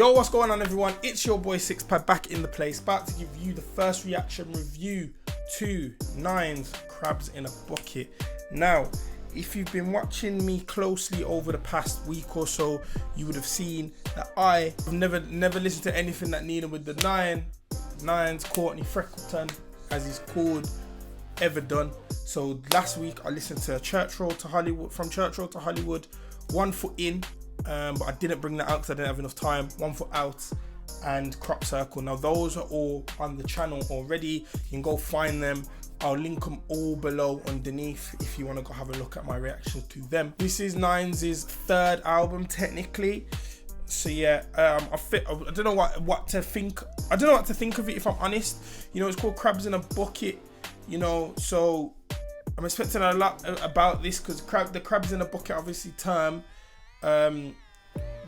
Yo, what's going on everyone? It's your boy Sixpad back in the place, about to give you the first reaction review to Nine's Crabs in a Bucket. Now, if you've been watching me closely over the past week or so, you would have seen that I've never listened to anything that Nina with the Nine's Courtney Freckleton, as he's called, ever done. So last week I listened to Church Road to Hollywood, from Church Road to Hollywood, 1 Foot In, but I didn't bring that out because I didn't have enough time. 1 Foot Out and Crop Circle. Now those are all on the channel already. You can go find them. I'll link them all below underneath if you want to go have a look at my reaction to them. This is Nine's third album technically. So yeah, I don't know what to think. I don't know what to think of it, if I'm honest. You know, it's called Crabs in a Bucket. You know, so I'm expecting a lot about this because the crabs in a bucket obviously term.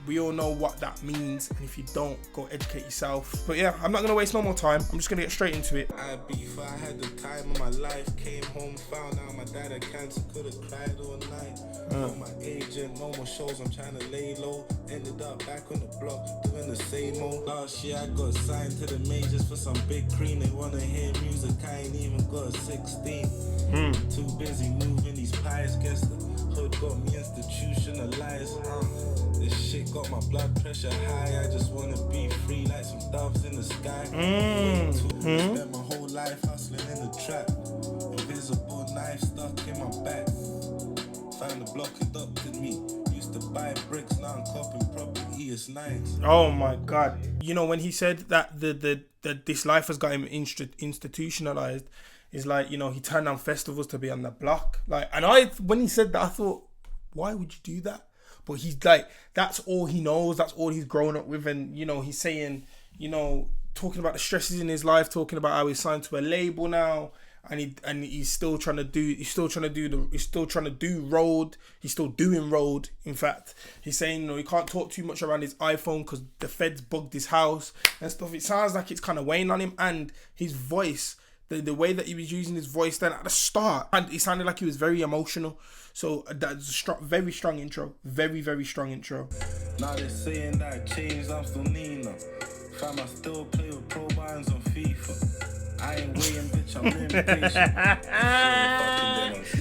We all know what that means, and if you don't, go educate yourself. But yeah, I'm not gonna waste no more time. I'm just gonna get straight into it. I had the time of my life. Came home, found out my dad had cancer. Could have cried all night. No my agent, no more shows. I'm trying to lay low. Ended up back on the block, doing the same old. Last year I got signed to the majors for some big cream. They wanna hear music. I ain't even got a 16. Too busy moving these pies. Guess the hood got me institutionalized. This shit got my blood pressure high. I just wanna be free like some doves in the sky. Spent my whole life hustling in the trap. Invisible knife stuck in my back. Found the block adopted me. Used to buy bricks, now I'm copping property. It's nice. Oh my god! You know, when he said that this life has got him institutionalized, is like, you know, he turned down festivals to be on the block. Like, and when he said that, I thought, why would you do that? But he's like, that's all he knows. That's all he's grown up with. And, you know, he's saying, you know, talking about the stresses in his life, talking about how he's signed to a label now. And he's still trying to do road. He's still doing road. In fact, he's saying, you know, he can't talk too much around his iPhone because the feds bugged his house and stuff. It sounds like it's kind of weighing on him, and his voice, the way that he was using his voice then at the start, and it sounded like he was very emotional. So that's a very strong intro. Very strong intro. Now they're saying that I changed, I'm still Nina. Fam, I still play with pro buttons on FIFA. I ain't waiting, bitch, I'm impatient.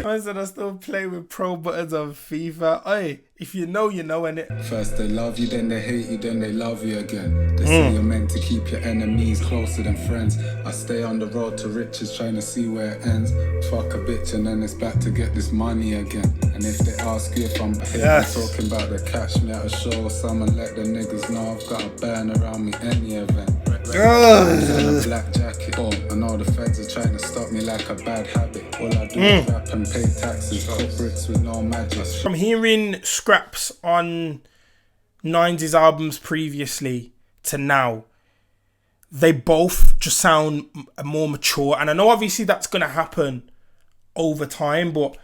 I said I still play with pro buttons on FIFA. Oi, if you know, you know, innit? First they love you, then they hate you, then they love you again. They say you're meant to keep your enemies closer than friends. I stay on the road to riches, trying to see where it ends. Fuck a bitch and then it's back to get this money again. And if they ask you if I'm talking about the catch me at a show, someone let the niggas know I've got a burn around me any event. A black jacket. Oh, I know the feds are trying to stop me like a bad habit. All I do is rap and pay taxes, cut bricks with no magic. From hearing Skrapz on Nine's albums previously to now, they both just sound more mature. And I know obviously that's going to happen over time, but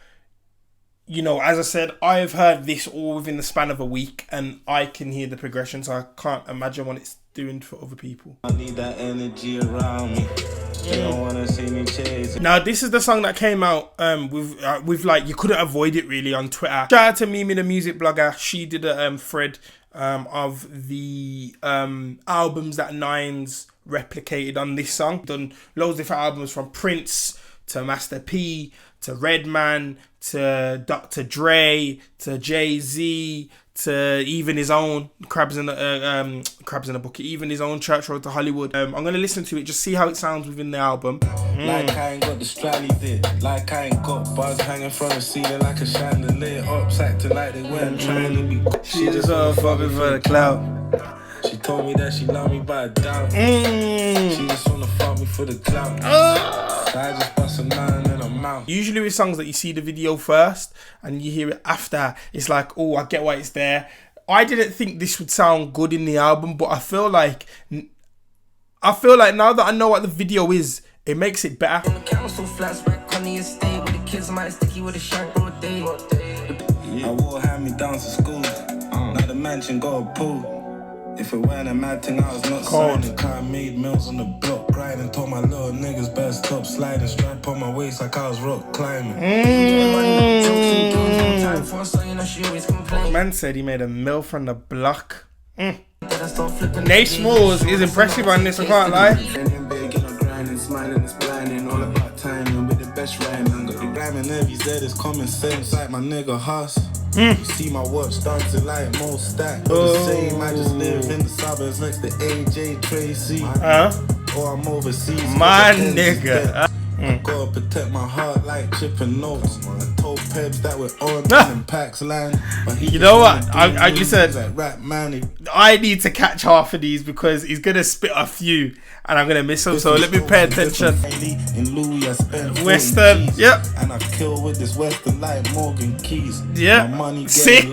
you know, as I said, I've heard this all within the span of a week, and I can hear the progression, so I can't imagine what it's doing for other people. I need that energy around me. They don't wanna see me chase. Now, this is the song that came out with like, you couldn't avoid it really on Twitter. Shout out to Mimi, the music blogger. She did a thread of the albums that Nine's replicated on this song. Done loads of different albums, from Prince to Master P to Redman to Dr. Dre to Jay-Z to even his own Crabs in a Bucket, even his own Church Road to Hollywood. I'm gonna listen to it, just see how it sounds within the album. Like I ain't got the strally did, like I ain't got buzz hanging from the ceiling like a chandelier. Ups acting like they weren't trying to be. She just wanna fuck me for the clout. She told me that she loved me, but I doubt. She just wanna fuck me for the clout. So I just bust a nine and I'm out. Usually with songs that you see the video first and you hear it after, it's like, oh, I get why it's there. I didn't think this would sound good in the album, but I feel like now that I know what the video is, it makes it better. I wore hand-me-downs to school. Now the mansion got a pool. If it weren't a mad thing, I was not signing. Car made meals on the block, grinding. Told my little niggas best stop sliding. Strap on my waist like I was rock climbing. Man said he made a meal from the block. Then I Nafe Smallz is impressive on this, I can't lie. Smiling is blinding, all about timing with the best rhyming. Got the rhyming every Z is common sense, like my nigga Huss. You see my watch dancing like most stack. The same, I just live in the suburbs next to AJ Tracy. Or I'm overseas. My nigga. I gotta protect my heart like chipping notes. I told Pebs that we're on in Pax land. You know what? I said like rap man. I need to catch half of these because he's gonna spit a few and I'm gonna miss them. So let me pay attention. In Louis, I spent Western, yep. And I kill with this Western like Morgan Keys. Yeah. My money Sick.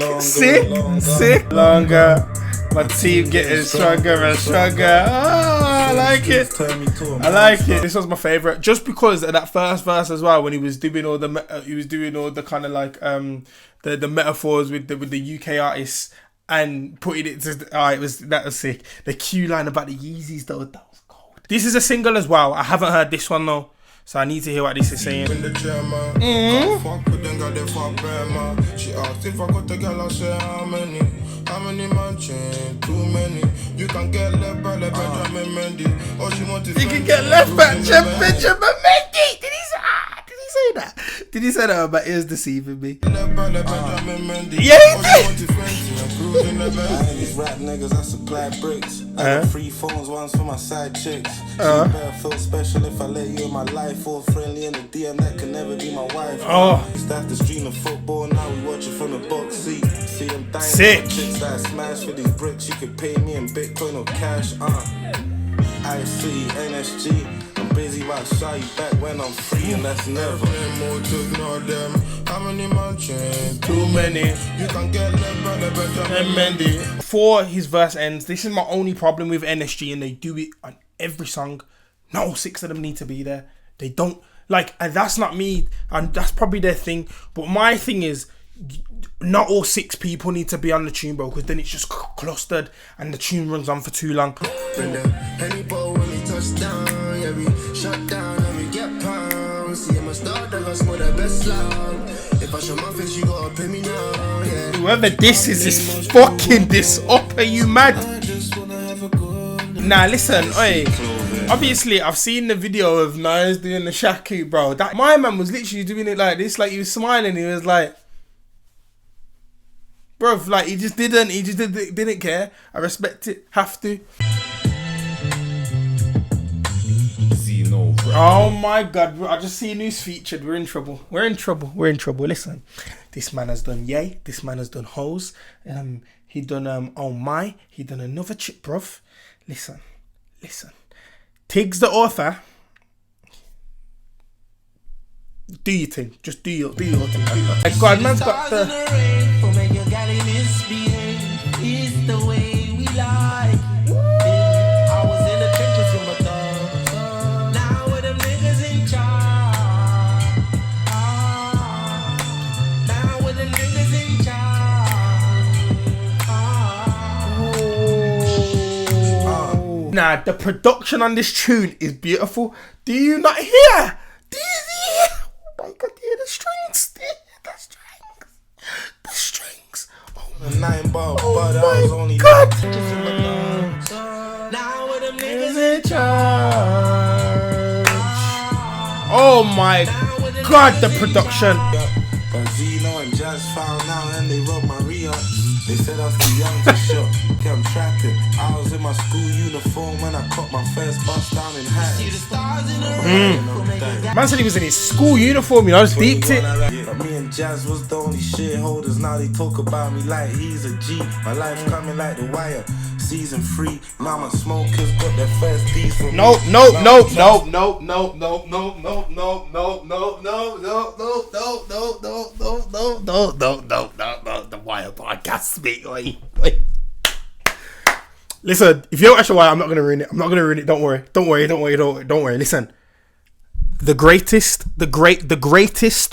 Longer. My team getting stronger and stronger. I like it. I like it. This was my favorite, just because of that first verse as well. When he was doing all the kind of like the metaphors with the UK artists and putting it to. That was sick. The Q line about the Yeezys though, that was cold. This is a single as well. I haven't heard this one though, so I need to hear what this is saying. She asked if I got the girl, I said how many mansions? Too many. You can get left by the Benjamin Mendy. Or she wanted. You can get left by Benjamin Mendy. Did he say that? Did he say that about ears deceiving me? Left by the Benjamin Mendy. Yeah, he did. These rap niggas, I supply bricks. I got free phones, ones for my side chicks. She better feel special if I let you in my life. Or friendly in the DM, that can never be my wife. Used to have to stream the football, now we watch it from the box seat. See them dying. Sick. Chicks that smash for these bricks, you could pay me in Bitcoin or cash. IC, NSG. I'm busy about shy back when I'm free, and that's never more to ignore them. How many mansions? Too many. You can get left by the Benjamin Mendy. Before his verse ends, this is my only problem with NSG, and they do it on every song. No, 6 of them need to be there. They don't like, and that's not me, and that's probably their thing. But my thing is, not all 6 people need to be on the tune, bro, because then it's just clustered and the tune runs on for too long. Any ball when we touch down, yeah, we shut down and we get pounds. See, I'm a star, that got more the best love. If I show my face, you gotta pay me now, yeah. Whoever this is fucking this up. Are you mad? Nah, listen, oi. Obviously, I've seen the video of Niles doing the shaku, bro. That my man was literally doing it like this, like he was smiling. He was like, bro, like he just didn't care. I respect it. Have to. Oh my god, bro. I just seen who's featured. We're in trouble. Listen, this man has done Yay. This man has done Hoes. He done Oh My. He done another chick, bruv. Listen. Tiggs Da Author. Do your thing. Just do your thing. Like God, man's got the. It's the way we like. I was in the trenches with my thugs. Now with them niggas in charge. Now with them niggas in charge. Nah, the production on this tune is beautiful. Do you not hear? Do you hear? Oh my god, do you hear the strings? Do you hear the strings? Oh my god. Oh my god, the production. But Zeno and Jazz found out and they wrote my re-up. They said I was too young to shop. Kept trapping. I was in my school uniform when I caught my first bus down in Hatton. Man said he was in his school uniform, you know, I just deeped it. But me and Jazz was the only shareholders. Now they talk about me like he's a G. My life coming like The Wire. Season 3. Now my smokers got their first D's from No. The Wire podcast, mate. Oi. Listen, if you don't watch The Wire, I'm not gonna ruin it. Don't worry. Listen, the greatest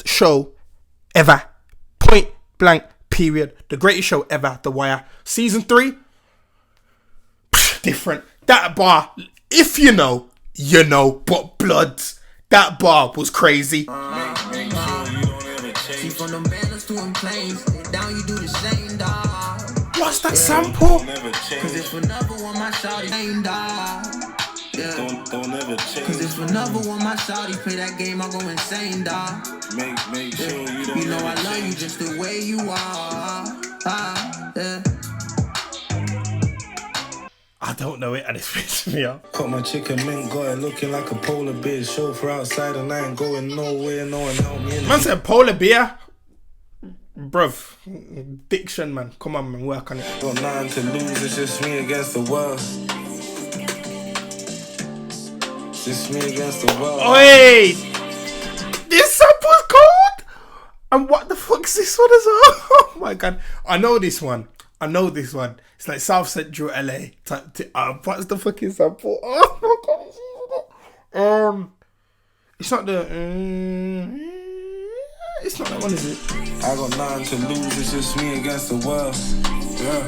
show ever. Point blank. Period. The greatest show ever. The Wire. Season 3. Different. That bar, if you know, you know, but blood, that bar was crazy. Make sure you don't ever change. See from them banners to them planes, down you do the same, dog. What's that sample? Never Cause change. if another one my shawty ain't die. Yeah. Don't ever change. Cause if another one my shawty play that game, I go insane, dawg. Make sure you don't. You know ever I love you change. just the way you are. Yeah. I don't know it, and it's pissing me off. Caught my chicken mint, got it looking like a polar bear. Chauffeur outside and I ain't going nowhere. No one help me in. Man said polar bear. Bruv, diction, man. Come on, man, work on it. Got nothing to lose, it's just me against the world. It's just me against the world. Oi! This sample's cold! And what the fuck's this one as well? Oh my god. I know this one. It's like South Central LA type. What's the fucking sample? Oh my god. It's not the. It's not that one, is it? I got nothing to lose, it's just me against the world. Yeah.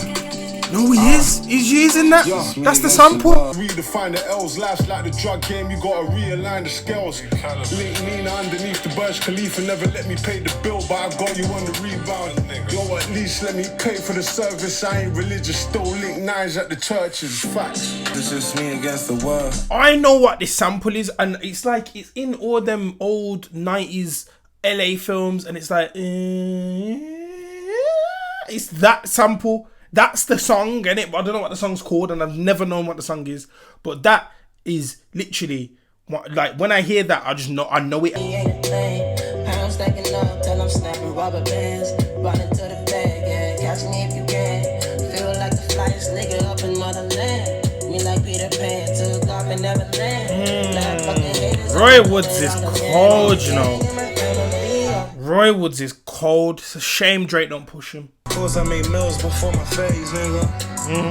No, he is. He's using that. Yeah. That's the sample. Redefine the L's, life's like the drug game, you gotta realign the scales. Link Nina underneath the Burj Khalifa, never let me pay the bill, but I got you on the rebound. Yo, at least let me pay for the service, I ain't religious, still link nines at the churches, facts. It's just me against the world. I know what this sample is, and it's like it's in all them old 90s LA films, and it's like it's that sample. That's the song, innit? But I don't know what the song's called, and I've never known what the song is. But that is literally what, like, when I hear that, I know it. Pounds stacking up till I'm snapping rubber bands. Running to the bag, yeah. Catch me if you can. Feel like the flyest nigga up in motherland. Me like Peter Pan, took off and never land. Roy Woods is cold, you know. Roy Woods is cold. It's a shame Drake don't push him. Of course I made meals before my phase, nigga.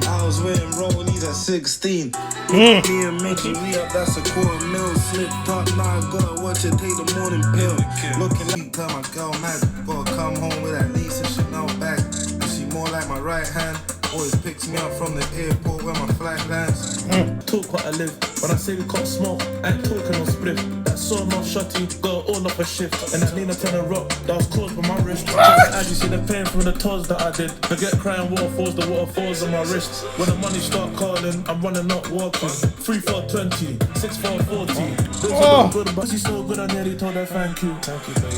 I was with him rollies at 16. Me and Mickey, we up, that's a $250,000. Slipped up, now I gotta watch it, take the morning pill. Looking at me, tell my girl mad. Gotta come home with at least a Chanel bag. And she more like my right hand. Always picks me up from the airport where my flight lands. Talk what I live. When I say we can't smoke, I ain't talking no spliff. That saw no shotty, got all off a shift. And that Nina turn a rock, that was caused by my wrist. As you see the pain from the toes that I did. Forget crying waterfalls, the waterfalls on my wrist. When the money start calling, I'm running not walking. 3 for 20, 6 for 40. Those are good, but she's so good I nearly told her thank you. Thank you, baby.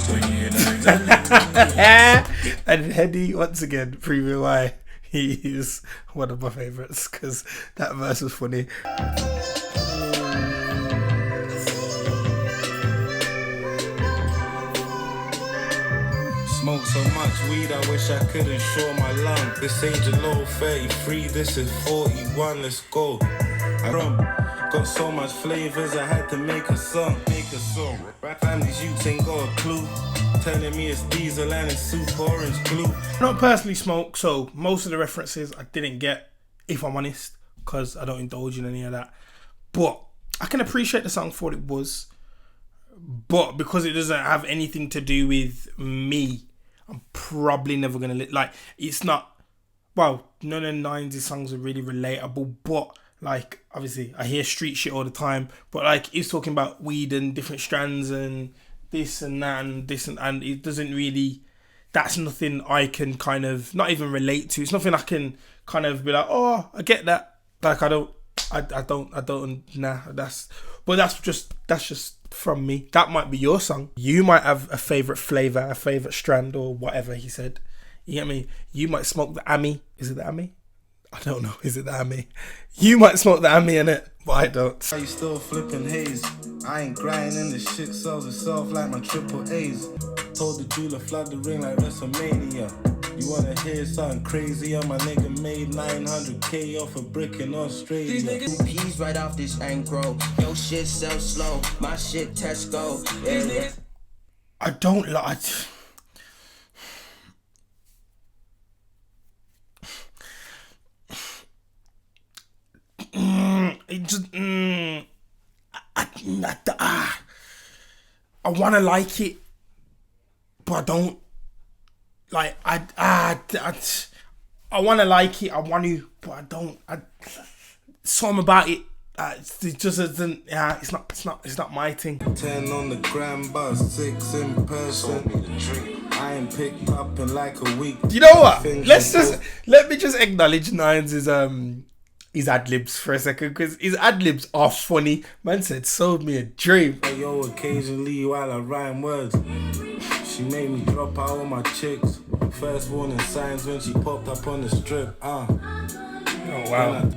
And Headie, once again, proving why he is one of my favourites, because that verse was funny. Smoke so much weed, I wish I could insure my lung. This ain't your low 33, this is 41, let's go. Got so much flavors, I had to make a song. Rap families, you ain't got a clue. Telling me it's diesel and it's super orange glue. I don't personally smoke, so most of the references I didn't get, if I'm honest, because I don't indulge in any of that. But I can appreciate the song for what it was. But because it doesn't have anything to do with me, I'm probably never going to... Like, it's not... Well, none of the 90s songs are really relatable, but... Like, obviously, I hear street shit all the time, but like, he's talking about weed and different strands and this and that and this and it doesn't really, that's nothing I can kind of, not even relate to. It's nothing I can kind of be like, oh, I get that. Like, I don't, nah, that's just from me. That might be your song. You might have a favourite flavour, a favourite strand or whatever he said. You get me? You might smoke the Ami. Is it the Ami? I don't know. Is it the Ami? You might smoke the Ami in it, but I don't. Why you still flipping haze? I ain't grinding, this shit sells itself like my triple A's. Told the jeweler flood the ring like WrestleMania. You wanna hear something crazy? My nigga made 900K off a brick in Australia. These niggas peas right off this ankle. Yo shit sell slow, my shit Tesco. Yeah. I don't like. It just I want to like it, but I don't. Like I want to like it. I want to, but I don't. Something about it. It just isn't. Yeah, it's not my thing. 10 on the gram bus, 6 in person. I I ain't picked up in like a week. You know what? Let me just acknowledge Nines' ad-libs for a second, because his ad-libs are funny. Man said, sold me a dream. Hey, yo, occasionally while I rhyme words, she made me drop out on my chicks. First warning signs when she popped up on the strip. Oh, wow.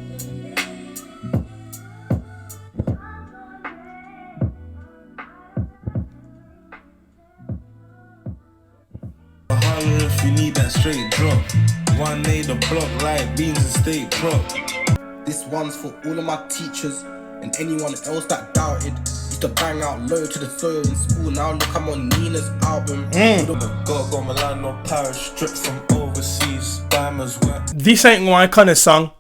Holler if you need that straight drop. One made the block like beans and steak prop. This one's for all of my teachers and anyone else that doubted. Used to bang out low to the soil in school. Now look, I'm on Nina's album. Got Milano Paris, stripped from overseas. Diamonds wet. This ain't my kind of song.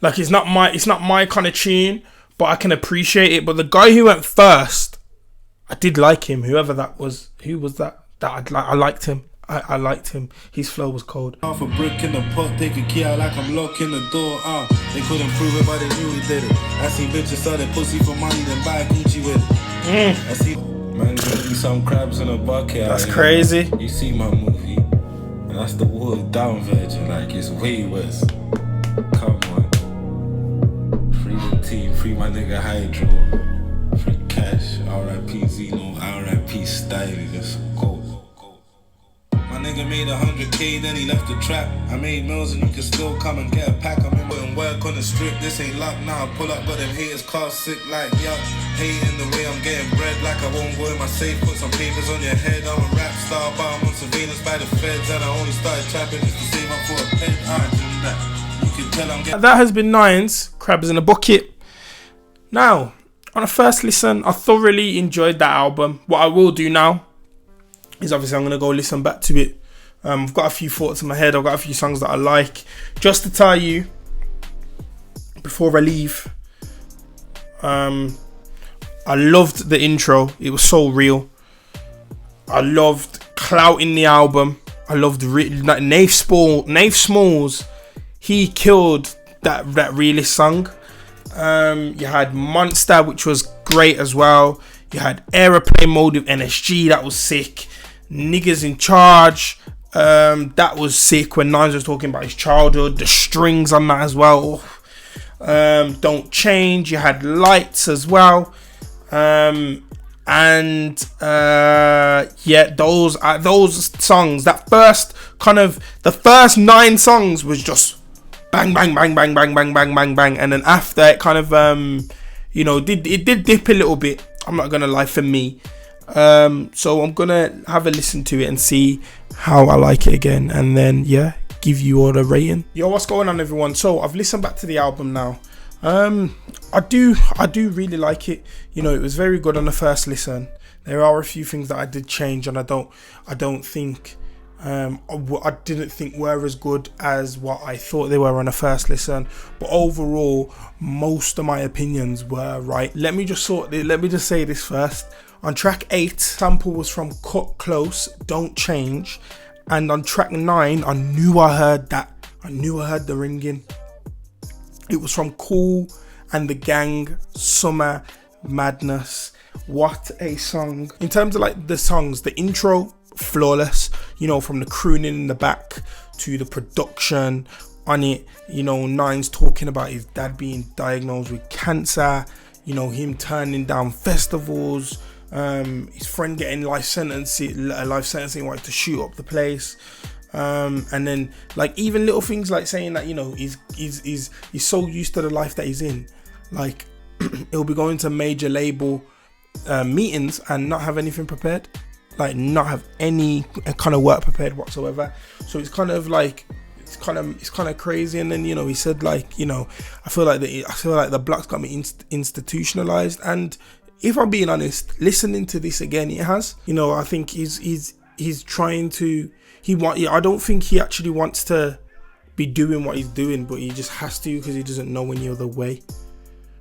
Like, it's not my kind of tune, but I can appreciate it. But the guy who went first, I did like him. Whoever that was, who was that? I liked him. I liked him. His flow was cold. Half a brick in the pot, take a key out like I'm locking the door. They couldn't prove it, but they knew he did it. I seen bitches sell their pussy for money, then buy Gucci with it. I see man drinking some crabs in a bucket. That's crazy. You see my movie, and that's the watered down version. Like, it's way worse. Come on, free the team, free my nigga Hydro, free cash. R.I.P. Zeno, R.I.P. Styling. Let's go. My nigga made 100K, then he left the trap. I made meals and you can still come and get a pack. I'm in putting work on the strip, this ain't luck now. I pull up, but them haters call sick like yuck. Hating the way I'm getting bread, like I won't go in my safe. Put some papers on your head, I'm a rap star, but I'm on surveillance by the feds. And I only started trapping just to save up for a pen. You can tell I'm getting... That has been Nines, Crabs in a Bucket. Now, on a first listen, I thoroughly enjoyed that album. What I will do now is obviously I'm going to go listen back to it. I've got a few thoughts in my head. I've got a few songs that I like. Just to tell you, before I leave, I loved the intro. It was so real. I loved Clout in the album. I loved Nafe Smallz. He killed that Realist song. You had Monster, which was great as well. You had Aeroplane Mode with NSG. That was sick. Niggas in Charge, that was sick when Nines was talking about his childhood. The strings on that as well. Don't Change. You had Lights as well. Yeah, those songs, that first kind of, the first 9 songs was just bang bang bang bang bang bang bang bang bang, and then after it kind of it did dip a little bit. I'm not gonna lie, for me. So I'm gonna have a listen to it and see how I like it again, and then give you all a rating. Yo, what's going on, everyone? So I've listened back to the album now. I do really like it. It was very good on the first listen. There are a few things that I did change, and I didn't think were as good as what I thought they were on the first listen. But overall, most of my opinions were right. Let me just say this first. On track 8, sample was from Cut Close, Don't Change, and on track 9, I knew I heard that. I knew I heard the ringing. It was from Cool and the Gang, Summer Madness. What a song. In terms of like the songs, the intro, flawless, from the crooning in the back to the production on it, Nines talking about his dad being diagnosed with cancer, him turning down festivals, his friend getting life sentencing, wanted to shoot up the place, and then like even little things like saying that he's so used to the life that he's in, like he'll be going to major label meetings and not have anything prepared, like not have any kind of work prepared whatsoever. So it's kind of like it's kind of crazy. And then he said like I feel like the block's got me institutionalized. And if I'm being honest, listening to this again, it has. I think he's trying to. I don't think he actually wants to be doing what he's doing, but he just has to because he doesn't know any other way.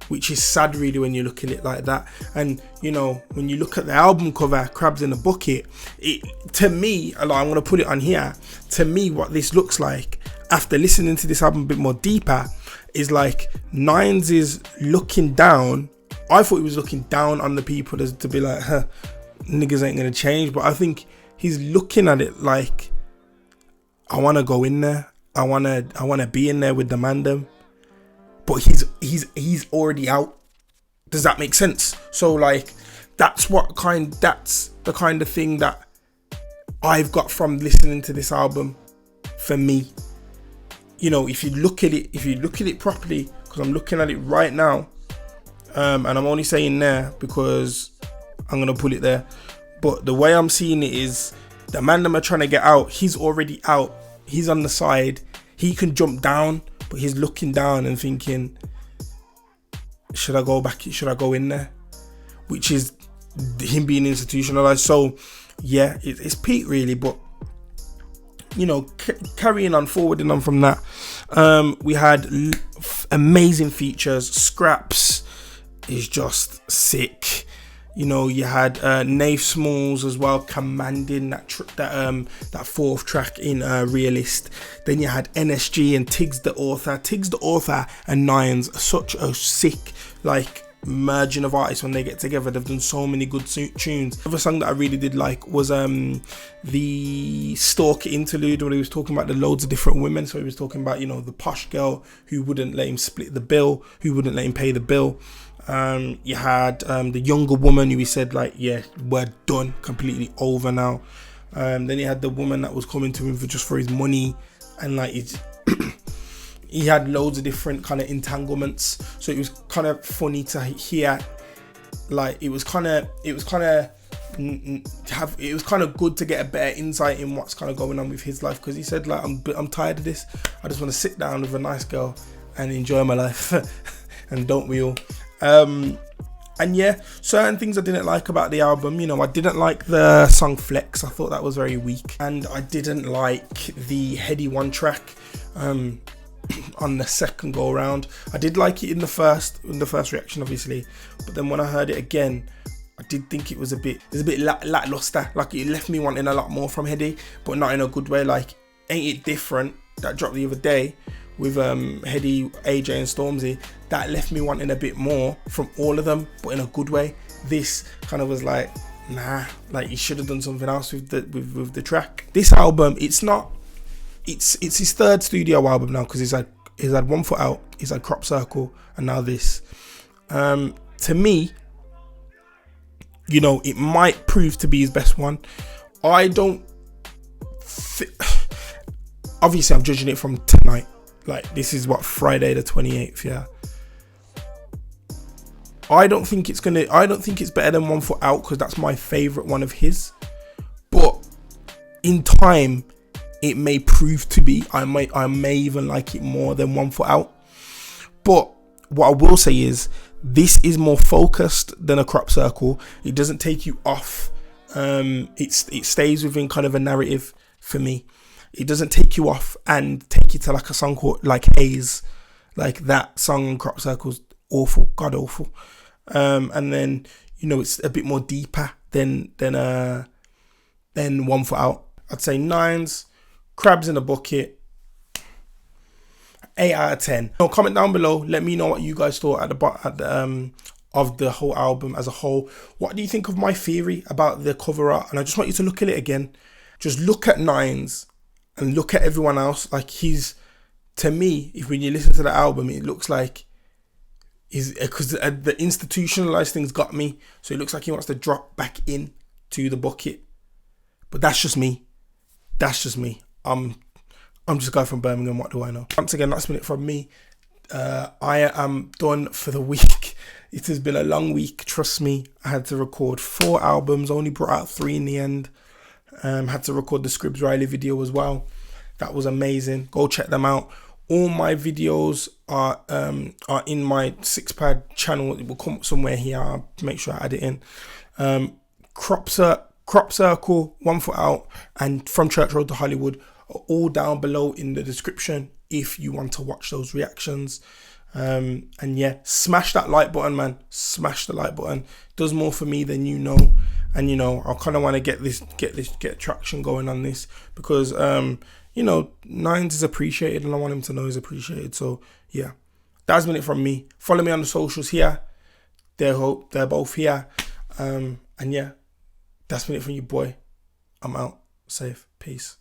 Which is sad, really, when you look at it like that. And when you look at the album cover, Crabs in a Bucket, to me, I'm gonna put it on here. To me, what this looks like after listening to this album a bit more deeper is like Nines is looking down. I thought he was looking down on the people to be like, niggas ain't gonna change. But I think he's looking at it like, I want to go in there. I want to be in there with the mandem. But he's already out. Does that make sense? So like, that's the kind of thing that I've got from listening to this album for me. You know, if you look at it properly, because I'm looking at it right now, and I'm only saying there because I'm gonna pull it there. But the way I'm seeing it is, the man that are trying to get out, he's already out. He's on the side. He can jump down, but he's looking down and thinking, should I go back? Should I go in there? Which is him being institutionalized. So yeah, it's peak really, but you know, carrying on, forwarding on from that, we had amazing features. Skrapz is just sick. You know, you had Nafe Smallz as well, commanding that fourth track in Realist. Then you had NSG and Tiggs Da Author. Tiggs Da Author and Nines, such a sick like merging of artists when they get together. They've done so many good tunes. Another song that I really did like was the Stalker interlude, where he was talking about the loads of different women. So he was talking about, you know, the posh girl who wouldn't let him split the bill, who wouldn't let him pay the bill. You had the younger woman who he said like, yeah, we're done, completely over now. Then you had the woman that was coming to him for his money, and like he had loads of different kind of entanglements. So it was kind of funny to hear. Like it was kind of good to get a better insight in what's kind of going on with his life, because he said like, I'm tired of this. I just want to sit down with a nice girl and enjoy my life. And don't we all? And yeah, certain things I didn't like about the album. You know, I didn't like the song Flex. I thought that was very weak, and I didn't like the Headie one track on the second go around. I did like it in the first reaction, obviously, but then when I heard it again, I did think it was a bit lackluster. Like it left me wanting a lot more from Headie, but not in a good way. Like, Ain't It Different, that dropped the other day with Headie, AJ and Stormzy, that left me wanting a bit more from all of them, but in a good way. This kind of was like, nah, like he should have done something else with the track. This album, it's his third studio album now, because he's had One Foot Out, he's had Crop Circle, and now this. To me, you know, it might prove to be his best one. Obviously I'm judging it from tonight. Like, this is what, Friday the 28th, yeah. I don't think it's better than One Foot Out, because that's my favourite one of his. But in time, it may prove to be. I may even like it more than One Foot Out. But what I will say is, this is more focused than a Crop Circle. It doesn't take you off. It stays within kind of a narrative for me. It doesn't take you off and take you to like a song called like Haze. Like that song in Crop Circle's awful, god awful. And then, you know, it's a bit more deeper than One Foot Out. I'd say 9s, crabs in a bucket, 8 out of 10. So comment down below. Let me know what you guys thought of the whole album as a whole. What do you think of my theory about the cover art? And I just want you to look at it again. Just look at 9s and look at everyone else. Like, to me, when you listen to the album, it looks like because the institutionalized things got me. So it looks like he wants to drop back in to the bucket. But that's just me. I'm just a guy from Birmingham. What do I know? Once again, that's been it from me. I am done for the week. It has been a long week. Trust me. I had to record 4 albums. Only brought out 3 in the end. Had to record the Skrapz Riley video as well. That was amazing. Go check them out. All my videos are in my 6pad channel. It will come somewhere here. I'll make sure I add it in. Crop Circle, One Foot Out, and From Church Road to Hollywood are all down below in the description if you want to watch those reactions. And yeah, smash that like button, man. Smash the like button. It does more for me than you know. And you know, I kind of want to get traction going on this, because you know, 9s is appreciated, and I want him to know he's appreciated. So yeah, that's been it from me. Follow me on the socials here. They're both here. And yeah, that's been it from you, boy. I'm out. Safe. Peace.